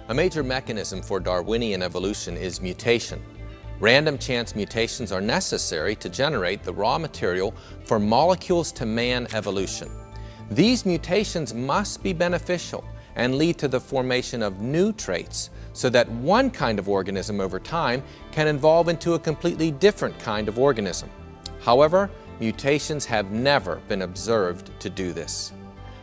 A major mechanism for Darwinian evolution is mutation. Random chance mutations are necessary to generate the raw material for molecules to man evolution. These mutations must be beneficial and lead to the formation of new traits so that one kind of organism over time can evolve into a completely different kind of organism. However, mutations have never been observed to do this.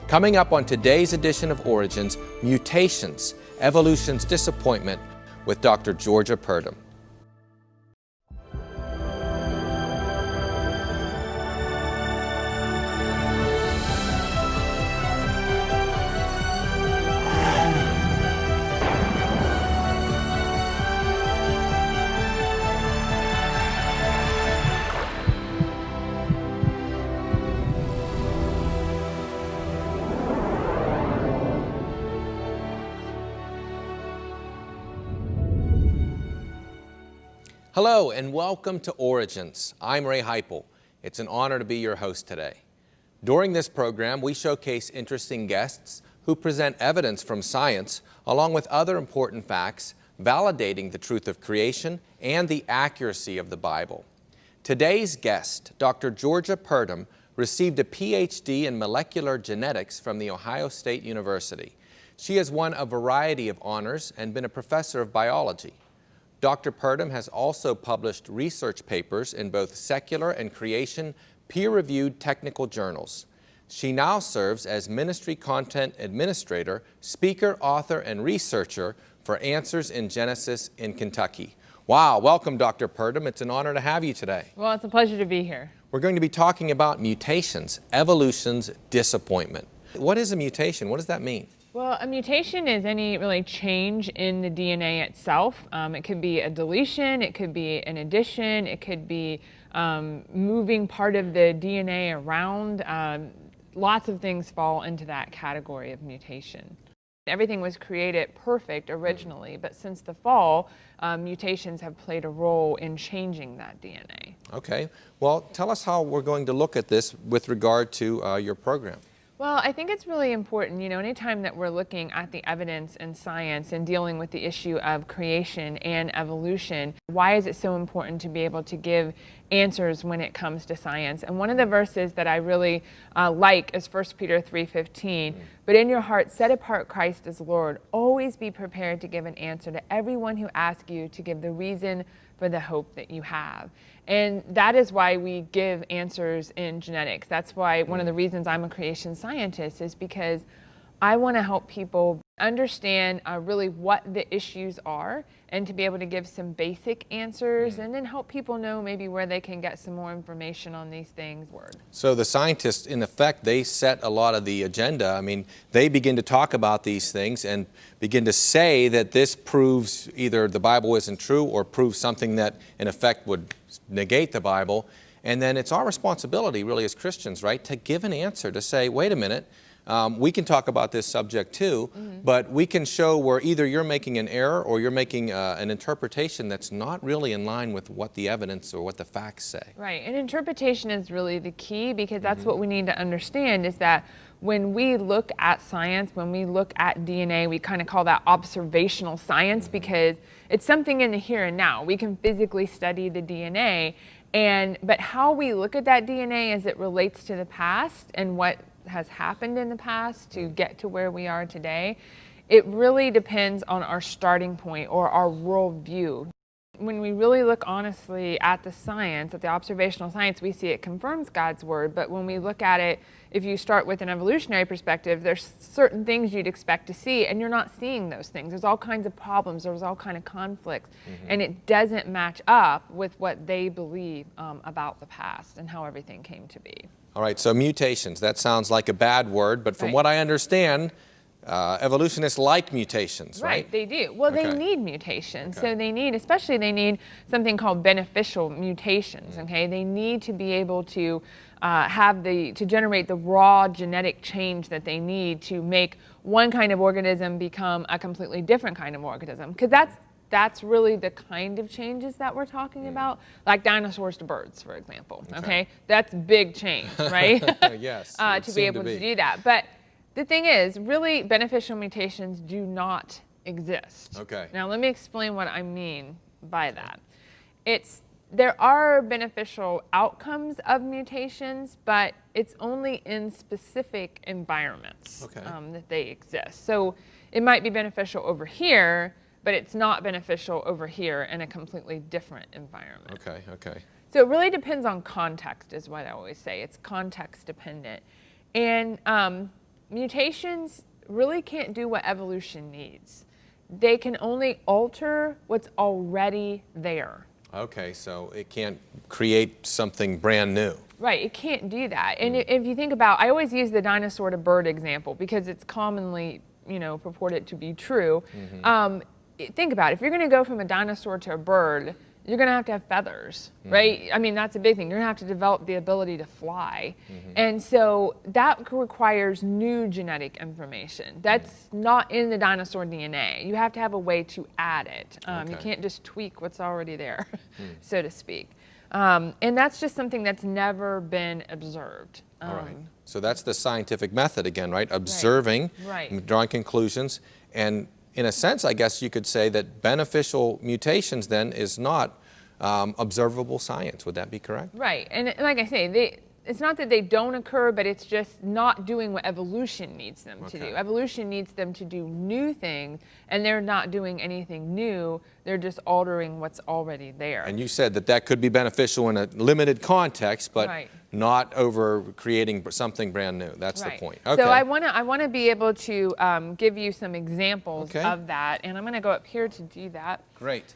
Coming up on today's edition of Origins, Mutations, Evolution's Disappointment with Dr. Georgia Purdom. Hello and welcome to Origins. I'm Ray Heipel. It's an honor to be your host today. During this program, we showcase interesting guests who present evidence from science along with other important facts validating the truth of creation and the accuracy of the Bible. Today's guest, Dr. Georgia Purdom, received a PhD in molecular genetics from The Ohio State University. She has won a variety of honors and been a professor of biology. Dr. Purdom has also published research papers in both secular and creation peer-reviewed technical journals. She now serves as Ministry Content Administrator, Speaker, Author, and Researcher for Answers in Genesis in Kentucky. Wow, welcome Dr. Purdom. It's an honor to have you today. Well, it's a pleasure to be here. We're going to be talking about mutations, evolution's disappointment. What is a mutation? What does that mean? Well, a mutation is any really change in the DNA itself. It could be a deletion, it could be an addition, it could be moving part of the DNA around. Lots of things fall into that category of mutation. Everything was created perfect originally, but since the fall, mutations have played a role in changing that DNA. Okay. Well, tell us how we're going to look at this with regard to your program. Well, I think it's really important, anytime that we're looking at the evidence in science and dealing with the issue of creation and evolution, why is it so important to be able to give answers when it comes to science? And one of the verses that I really like is 1 Peter 3:15. But in your heart, set apart Christ as Lord. Always be prepared to give an answer to everyone who asks you to give the reason for the hope that you have. And that is why we give answers in genetics. That's why one of the reasons I'm a creation scientist is because I want to help people understand really what the issues are and to be able to give some basic answers and then help people know maybe where they can get some more information on these things. So the scientists, in effect, they set a lot of the agenda. I mean, they begin to talk about these things and begin to say that this proves either the Bible isn't true or proves something that, in effect, would negate the Bible. And then it's our responsibility, really, as Christians, right, to give an answer, to say, wait a minute, we can talk about this subject too, but we can show where either you're making an error or you're making an interpretation that's not really in line with what the evidence or what the facts say. Right, and interpretation is really the key, because that's what we need to understand, is that when we look at science, when we look at DNA, we kind of call that observational science, because it's something in the here and now. We can physically study the DNA, but how we look at that DNA as it relates to the past and what has happened in the past to get to where we are today, it really depends on our starting point or our worldview. When we really look honestly at the science, at the observational science, we see it confirms God's word. But when we look at it, if you start with an evolutionary perspective, there's certain things you'd expect to see, and you're not seeing those things. There's all kinds of problems, there's all kinds of conflicts, and it doesn't match up with what they believe about the past and how everything came to be. All right, so mutations, that sounds like a bad word, but from what I understand, evolutionists like mutations, right? Right, they do. Well, they need mutations. So they need something called beneficial mutations, okay? They need to be able to to generate the raw genetic change that they need to make one kind of organism become a completely different kind of organism. Because that's really the kind of changes that we're talking about, like dinosaurs to birds, for example, okay? That's big change, right? Yes. To be able to do that. But the thing is, really, beneficial mutations do not exist. Okay. Now let me explain what I mean by that. There are beneficial outcomes of mutations, but it's only in specific environments that they exist. So it might be beneficial over here, but it's not beneficial over here in a completely different environment. Okay. So it really depends on context, is what I always say. It's context dependent. And mutations really can't do what evolution needs. They can only alter what's already there. Okay, so it can't create something brand new. Right, it can't do that. And if you think about, I always use the dinosaur to bird example because it's commonly, purported to be true. Think about it. If you're going to go from a dinosaur to a bird, you're going to have feathers, right? I mean, that's a big thing. You're going to have to develop the ability to fly. And so that requires new genetic information. That's not in the dinosaur DNA. You have to have a way to add it. You can't just tweak what's already there, so to speak. And that's just something that's never been observed. All right. So that's the scientific method again, right? Observing, drawing conclusions, and in a sense, I guess you could say that beneficial mutations then is not observable science. Would that be correct? Right. And like I say, it's not that they don't occur, but it's just not doing what evolution needs them to do. Evolution needs them to do new things, and they're not doing anything new. They're just altering what's already there. And you said that could be beneficial in a limited context, but not over creating something brand new. That's the point. Okay. So I want to be able to give you some examples of that, and I'm going to go up here to do that. Great.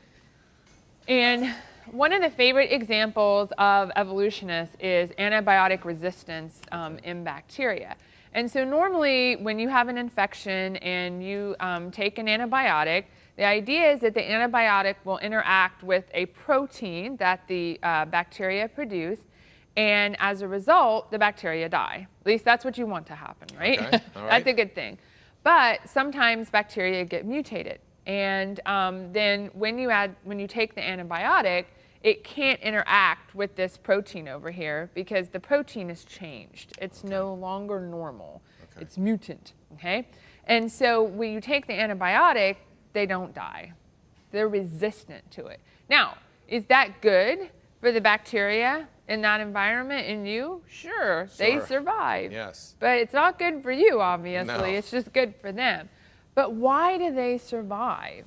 And one of the favorite examples of evolutionists is antibiotic resistance in bacteria. And so normally when you have an infection and you take an antibiotic, the idea is that the antibiotic will interact with a protein that the bacteria produce, and as a result, the bacteria die. At least that's what you want to happen, right? Okay. All right. That's a good thing. But sometimes bacteria get mutated. And then when you take the antibiotic, it can't interact with this protein over here because the protein is changed. It's no longer normal. It's mutant, okay? And so when you take the antibiotic, they don't die. They're resistant to it. Now, is that good for the bacteria in that environment in you? Sure. They survive. Yes. But it's not good for you, obviously. No. It's just good for them. But why do they survive?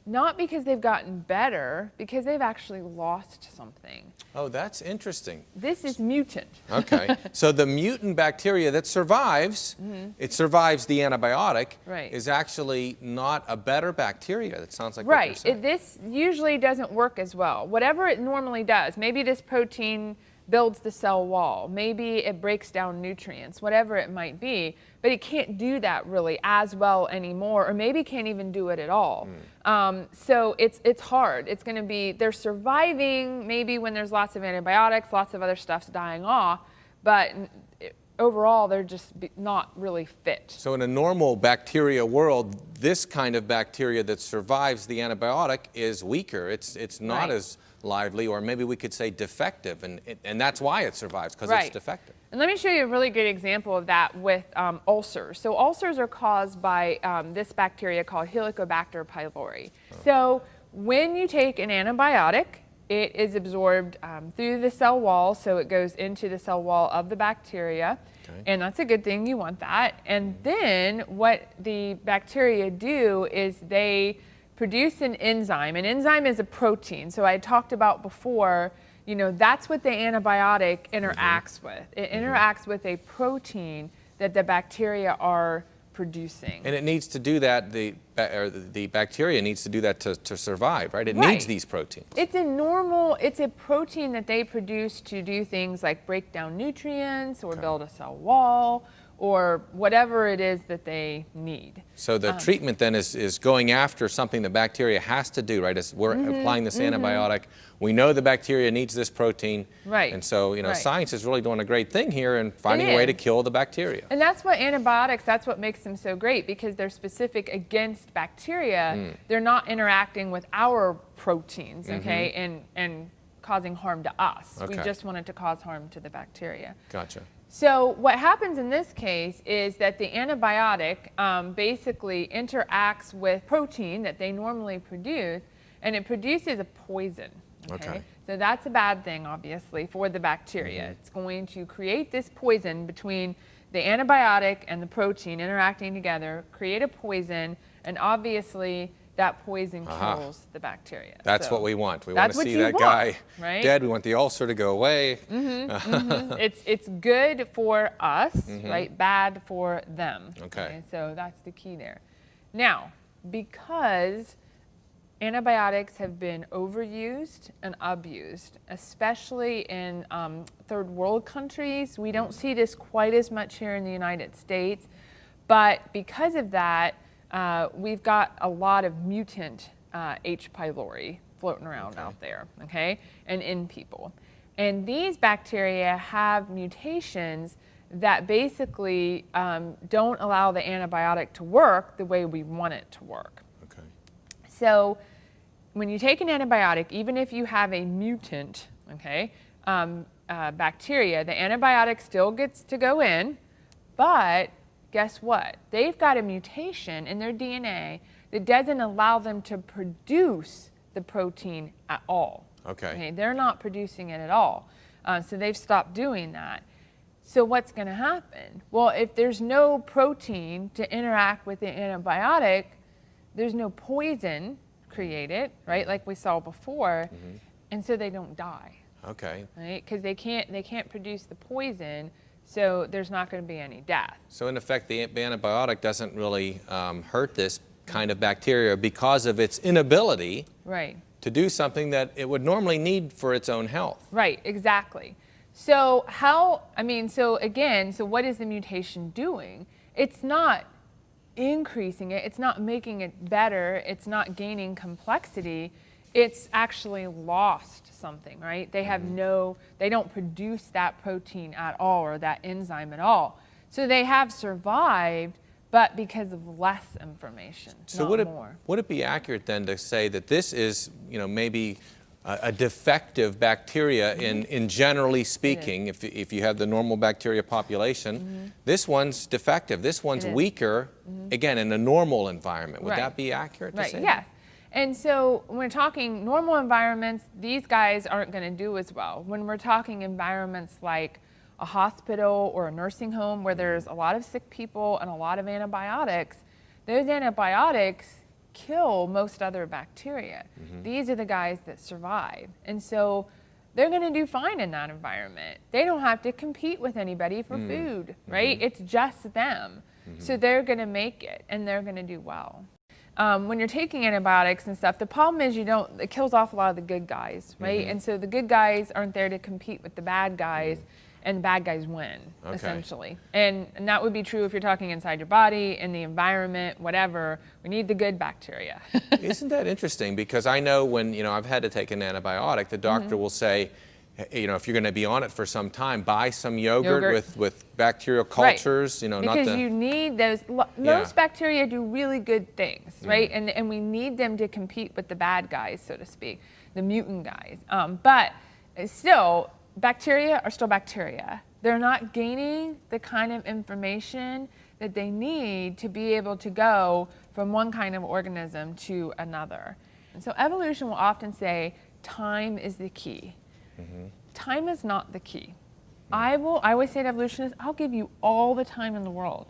Not because they've gotten better, because they've actually lost something. Oh, that's interesting. This is mutant. Okay. So the mutant bacteria that survives, it survives the antibiotic, is actually not a better bacteria. That sounds like what you're saying. This usually doesn't work as well. Whatever it normally does, maybe this protein builds the cell wall, maybe it breaks down nutrients, whatever it might be, but it can't do that really as well anymore, or maybe can't even do it at all. So it's hard. It's going to be, they're surviving maybe when there's lots of antibiotics, lots of other stuff's dying off, but overall they're just not really fit. So in a normal bacteria world, this kind of bacteria that survives the antibiotic is weaker. It's not as lively, or maybe we could say defective, and that's why it survives, because it's defective. And let me show you a really good example of that with ulcers. So ulcers are caused by this bacteria called Helicobacter pylori. So when you take an antibiotic, it is absorbed through the cell wall, so it goes into the cell wall of the bacteria, and that's a good thing. You want that. And then what the bacteria do is they produce an enzyme. An enzyme is a protein. So I talked about before, that's what the antibiotic interacts with. It interacts with a protein that the bacteria are producing. And it needs to do that, the bacteria needs to do that to survive, right? It needs these proteins. It's a protein that they produce to do things like break down nutrients or build a cell wall, or whatever it is that they need. So the treatment then is going after something the bacteria has to do, right? As we're applying this antibiotic, we know the bacteria needs this protein. Right. And so, science is really doing a great thing here and finding a way to kill the bacteria. And that's what antibiotics, that's what makes them so great, because they're specific against bacteria. They're not interacting with our proteins, and causing harm to us. We just want it to cause harm to the bacteria. Gotcha. So what happens in this case is that the antibiotic basically interacts with protein that they normally produce, and it produces a poison. Okay. So that's a bad thing, obviously, for the bacteria. It's going to create this poison between the antibiotic and the protein interacting together, create a poison, and obviously that poison kills the bacteria. That's what we want. We want to see that guy dead. We want the ulcer to go away. It's good for us, right? Bad for them. Okay. So that's the key there. Now, because antibiotics have been overused and abused, especially in third world countries. We don't see this quite as much here in the United States, but because of that, we've got a lot of mutant H. pylori floating around out there, and in people. And these bacteria have mutations that basically don't allow the antibiotic to work the way we want it to work. So when you take an antibiotic, even if you have a mutant, bacteria, the antibiotic still gets to go in, but guess what? They've got a mutation in their DNA that doesn't allow them to produce the protein at all. They're not producing it at all. So they've stopped doing that. So what's going to happen? Well, if there's no protein to interact with the antibiotic, there's no poison created, right? Like we saw before, and so they don't die. Right? Because they can't produce the poison, so there's not going to be any death. So in effect, the antibiotic doesn't really hurt this kind of bacteria because of its inability to do something that it would normally need for its own health. Right, exactly. So so what is the mutation doing? It's not increasing it, it's not making it better, it's not gaining complexity, it's actually lost something, right? They have they don't produce that protein at all or that enzyme at all. So they have survived, but because of less information, so not more. Would it be accurate then to say that this is, maybe a defective bacteria in generally speaking, if you have the normal bacteria population, this one's defective, this one's weaker, again, in a normal environment. Would that be accurate to say? Yes. And so when we're talking normal environments, these guys aren't going to do as well. When we're talking environments like a hospital or a nursing home where there's a lot of sick people and a lot of antibiotics, those antibiotics kill most other bacteria. These are the guys that survive. And so they're going to do fine in that environment. They don't have to compete with anybody for food, right? It's just them. So they're going to make it and they're going to do well. When you're taking antibiotics and stuff, the problem is it kills off a lot of the good guys, right? And so the good guys aren't there to compete with the bad guys, and the bad guys win, essentially. And that would be true if you're talking inside your body, in the environment, whatever. We need the good bacteria. Isn't that interesting? Because I know when, I've had to take an antibiotic, the doctor will say, if you're going to be on it for some time, buy some yogurt. with bacterial cultures, because you need those. Most bacteria do really good things, right? And we need them to compete with the bad guys, so to speak, the mutant guys. But still, bacteria are still bacteria. They're not gaining the kind of information that they need to be able to go from one kind of organism to another. And so evolution will often say time is the key. Time is not the key. I always say to evolutionists, I'll give you all the time in the world.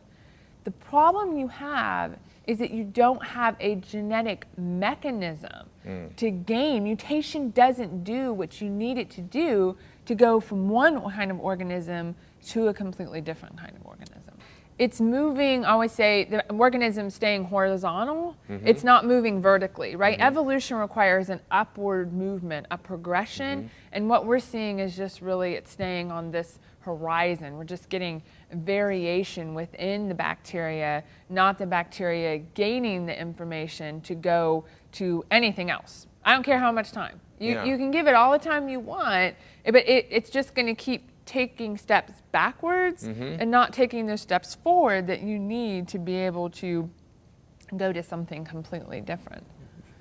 The problem you have is that you don't have a genetic mechanism to gain. Mutation doesn't do what you need it to do to go from one kind of organism to a completely different kind of organism. It's moving, I always say, the organism staying horizontal, it's not moving vertically, right? Evolution requires an upward movement, a progression, and what we're seeing is just really it's staying on this horizon. We're just getting variation within the bacteria, not the bacteria gaining the information to go to anything else. I don't care how much time. You can give it all the time you want, but it's just going to keep taking steps backwards and not taking those steps forward that you need to be able to go to something completely different.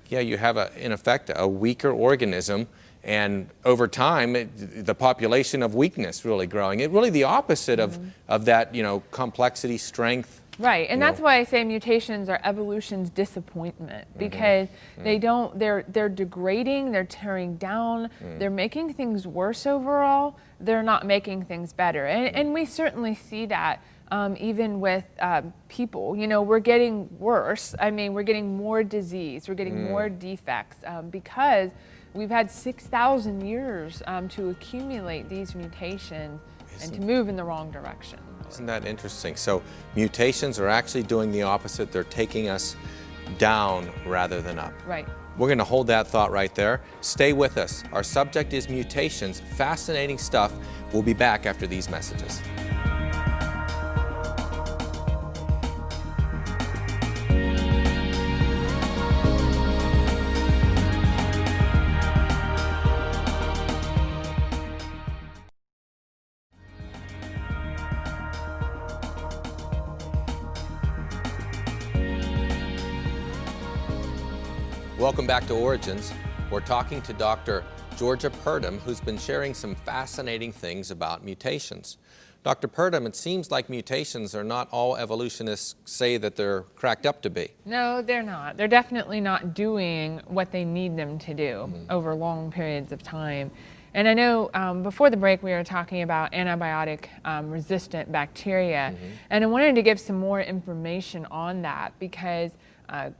Yeah, you have, in effect, a weaker organism, And over time, the population of weakness really growing. It really the opposite of that, complexity, strength. Right, and that's why I say mutations are evolution's disappointment, because they're degrading, they're tearing down, they're making things worse overall, they're not making things better. And we certainly see that even with people. We're getting worse. I mean, we're getting more disease, we're getting more defects because we've had 6,000 years to accumulate these mutations and to move in the wrong direction. Isn't that interesting? So mutations are actually doing the opposite. They're taking us down rather than up. Right. We're going to hold that thought right there. Stay with us. Our subject is mutations. Fascinating stuff. We'll be back after these messages. Welcome back to Origins. We're talking to Dr. Georgia Purdom, who's been sharing some fascinating things about mutations. Dr. Purdom, it seems like mutations are not all evolutionists say that they're cracked up to be. No, they're not. They're definitely not doing what they need them to do over long periods of time. And I know before the break we were talking about antibiotic resistant bacteria, and I wanted to give some more information on that because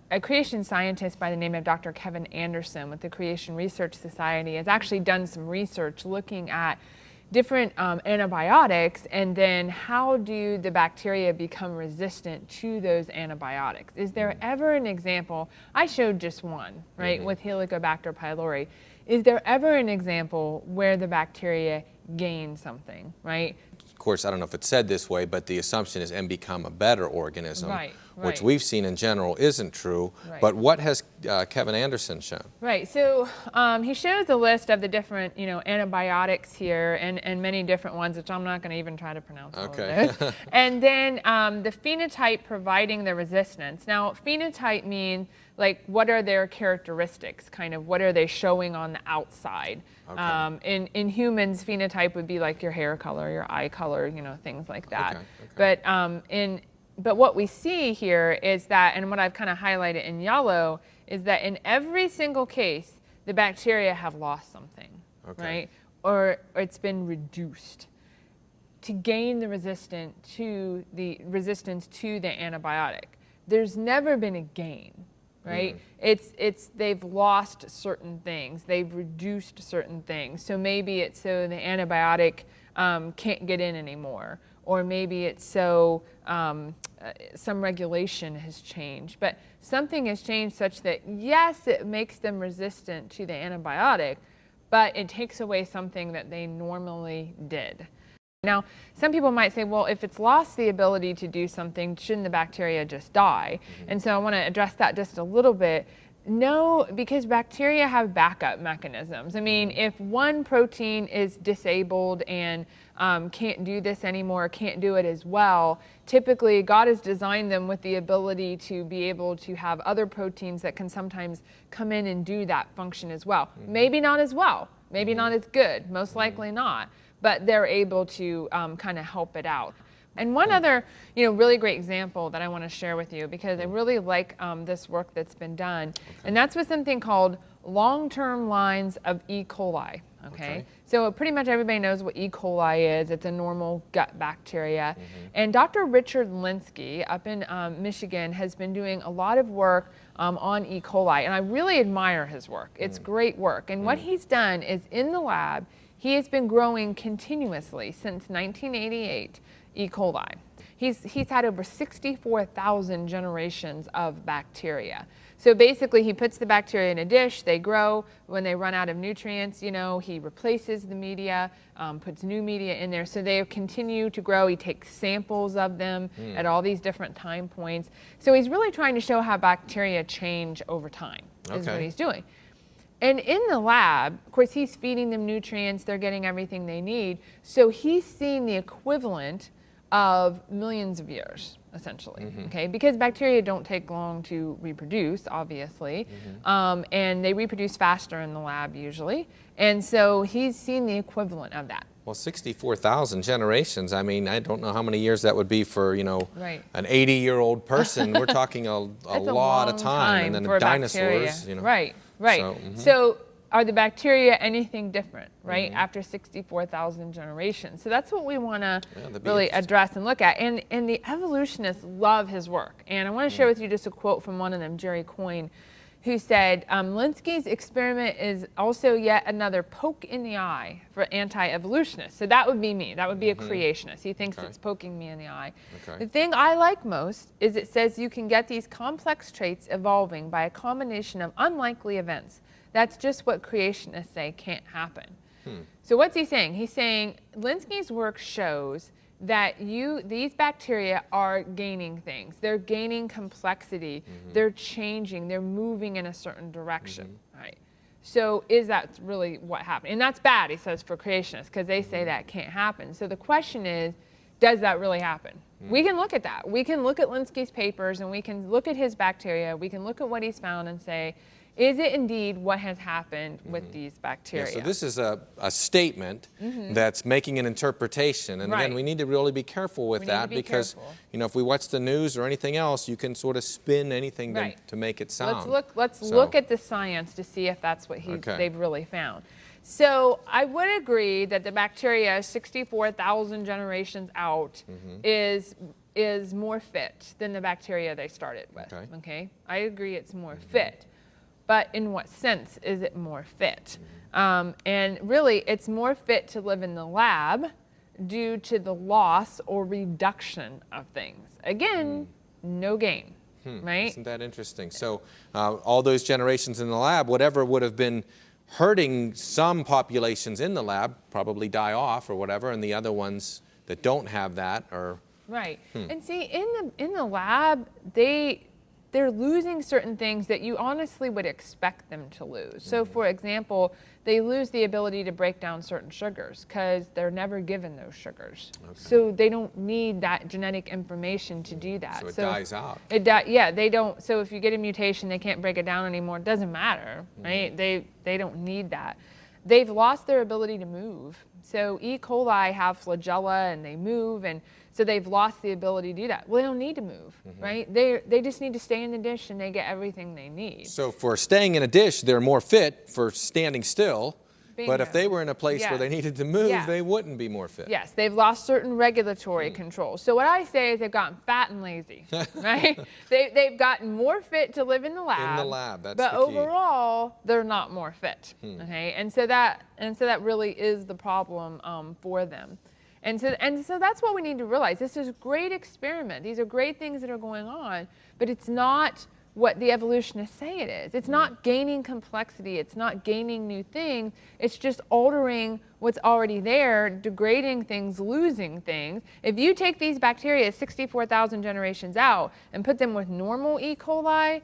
a creation scientist by the name of Dr. Kevin Anderson with the Creation Research Society has actually done some research looking at different antibiotics and then how do the bacteria become resistant to those antibiotics. Is there ever an example, I showed just one, right, with Helicobacter pylori. Is there ever an example where the bacteria gain something, right? Of course, I don't know if it's said this way, but the assumption is and become a better organism, which we've seen in general isn't true. But what has Kevin Anderson shown? Right, so he shows a list of the different, antibiotics here and many different ones, which I'm not going to even try to pronounce all of those. And then the phenotype providing the resistance. Now, phenotype means like what are their characteristics, kind of what are they showing on the outside. In humans, phenotype would be like your hair color, your eye color, things like that. But what we see here is that, and what I've kind of highlighted in yellow, is that in every single case, the bacteria have lost something, right? Or it's been reduced to gain the resistance to the antibiotic. There's never been a gain, right? They've lost certain things, they've reduced certain things. So maybe it's so the antibiotic can't get in anymore, or maybe it's so some regulation has changed. But something has changed such that, yes, it makes them resistant to the antibiotic, but it takes away something that they normally did. Now, some people might say, well, if it's lost the ability to do something, shouldn't the bacteria just die? And so I want to address that just a little bit. No, because bacteria have backup mechanisms. I mean, if one protein is disabled and can't do this anymore, can't do it as well, typically God has designed them with the ability to be able to have other proteins that can sometimes come in and do that function as well. Maybe not as well, maybe not as good, most likely not, but they're able to kind of help it out. And one other, really great example that I want to share with you, because I really like this work that's been done, and that's with something called long-term lines of E. coli. So pretty much everybody knows what E. coli is. It's a normal gut bacteria. And Dr. Richard Linsky up in Michigan has been doing a lot of work on E. coli, and I really admire his work. It's great work. And what he's done is in the lab, he has been growing continuously since 1988 E. coli. He's had over 64,000 generations of bacteria. So basically he puts the bacteria in a dish, they grow. When they run out of nutrients, he replaces the media, puts new media in there. So they continue to grow. He takes samples of them at all these different time points. So he's really trying to show how bacteria change over time, is what he's doing. And in the lab, of course, he's feeding them nutrients, they're getting everything they need. So he's seeing the equivalent of millions of years, essentially, okay? Because bacteria don't take long to reproduce, obviously, and they reproduce faster in the lab usually, and so he's seen the equivalent of that. Well, 64,000 generations, I mean, I don't know how many years that would be for, you know, Right. an 80-year-old person. We're talking a lot of time. And then for dinosaurs, bacteria. you know. Right, right. So are the bacteria anything different, right, after 64,000 generations? So that's what we want to really address and look at. And the evolutionists love his work. And I want to share with you just a quote from one of them, Jerry Coyne, who said, Linsky's experiment is also yet another poke in the eye for anti-evolutionists. So that would be me. That would be a creationist. He thinks it's poking me in the eye. The thing I like most is it says you can get these complex traits evolving by a combination of unlikely events. That's just what creationists say can't happen. So what's he saying? He's saying Linsky's work shows that these bacteria are gaining things. They're gaining complexity. They're changing. They're moving in a certain direction, right? So is that really what happened? And that's bad, he says, for creationists, because they say that can't happen. So the question is, does that really happen? We can look at that. We can look at Linsky's papers, and we can look at his bacteria. We can look at what he's found and say, is it indeed what has happened with these bacteria? Yeah, so this is a statement that's making an interpretation. And again, we need to really be careful with that because, you know, if we watch the news or anything else, you can sort of spin anything to make it sound. Let's look at the science to see if that's what they've really found. So I would agree that the bacteria 64,000 generations out is more fit than the bacteria they started with. Okay? I agree it's more fit. But in what sense is it more fit? And really, it's more fit to live in the lab due to the loss or reduction of things. Again, no gain, right? Isn't that interesting? So all those generations in the lab, whatever would have been hurting some populations in the lab probably die off or whatever, and the other ones that don't have that are... Right. And see, in the lab, they're losing certain things that you honestly would expect them to lose. So for example, they lose the ability to break down certain sugars because they're never given those sugars. So they don't need that genetic information to do that. So it dies out. Yeah, they don't. So if you get a mutation, they can't break it down anymore. It doesn't matter, right? They don't need that. They've lost their ability to move. So E. coli have flagella and they move, and so they've lost the ability to do that. Well, they don't need to move, right? They just need to stay in the dish and they get everything they need. So for staying in a dish, they're more fit for standing still. Bingo. But if they were in a place where they needed to move, they wouldn't be more fit. Yes, they've lost certain regulatory controls. So what I say is they've gotten fat and lazy, right? They've gotten more fit to live in the lab. In the lab, that's but the key. Overall, they're not more fit. Okay, and so that really is the problem for them. And so that's what we need to realize. This is a great experiment. These are great things that are going on, but it's not what the evolutionists say it is. It's not gaining complexity. It's not gaining new things. It's just altering what's already there, degrading things, losing things. If you take these bacteria 64,000 generations out and put them with normal E. coli,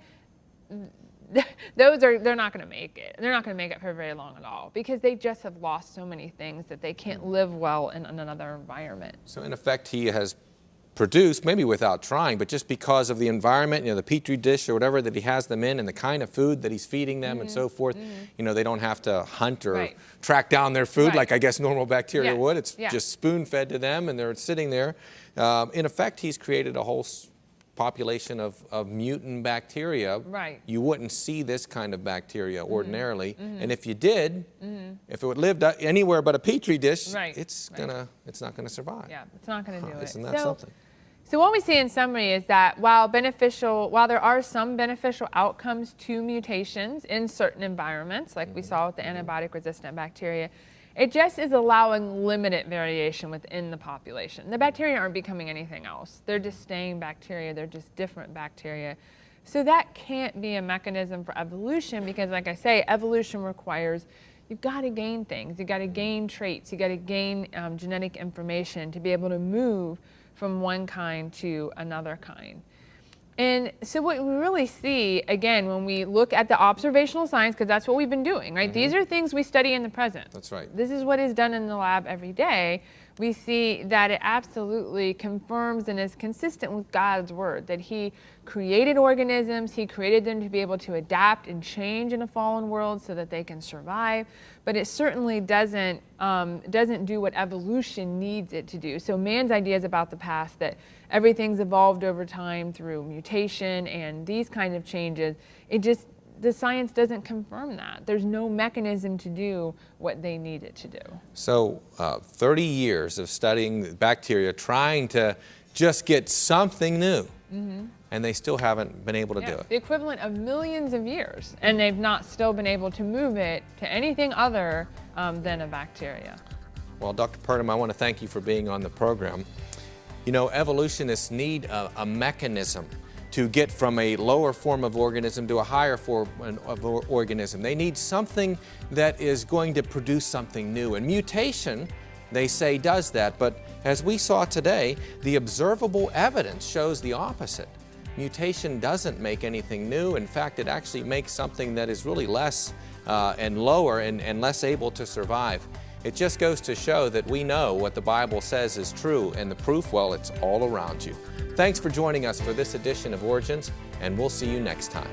they're not going to make it. They're not going to make it for very long at all because they just have lost so many things that they can't live well in another environment. So in effect, he has produced, maybe without trying, but just because of the environment, you know, the petri dish or whatever that he has them in and the kind of food that he's feeding them and so forth, you know, they don't have to hunt or track down their food like I guess normal bacteria would. It's just spoon-fed to them and they're sitting there. In effect, he's created a whole population of mutant bacteria. You wouldn't see this kind of bacteria ordinarily. And if you did, if it would live anywhere but a petri dish, it's not gonna survive. Yeah, it's not gonna do it. Isn't that something? So what we see in summary is that while there are some beneficial outcomes to mutations in certain environments, like we saw with the antibiotic-resistant bacteria, it just is allowing limited variation within the population. The bacteria aren't becoming anything else. They're just staying bacteria. They're just different bacteria. So that can't be a mechanism for evolution because, like I say, evolution requires you've got to gain things. You've got to gain traits. You've got to gain genetic information to be able to move from one kind to another kind. And so what we really see, again, when we look at the observational science, because that's what we've been doing, right? These are things we study in the present. That's right. This is what is done in the lab every day. we see that it absolutely confirms and is consistent with God's word, that He created organisms, He created them to be able to adapt and change in a fallen world so that they can survive, but it certainly doesn't do what evolution needs it to do. So man's ideas about the past, that everything's evolved over time through mutation and these kind of changes, the science doesn't confirm that. There's no mechanism to do what they need it to do. So 30 years of studying bacteria, trying to just get something new, and they still haven't been able to do it. The equivalent of millions of years, and they've not still been able to move it to anything other than a bacteria. Well, Dr. Purdom, I want to thank you for being on the program. You know, evolutionists need a mechanism to get from a lower form of organism to a higher form of organism. They need something that is going to produce something new. And mutation, they say, does that. But as we saw today, the observable evidence shows the opposite. Mutation doesn't make anything new. In fact, it actually makes something that is really less and lower and less able to survive. It just goes to show that we know what the Bible says is true, and the proof, well, it's all around you. Thanks for joining us for this edition of Origins, and we'll see you next time.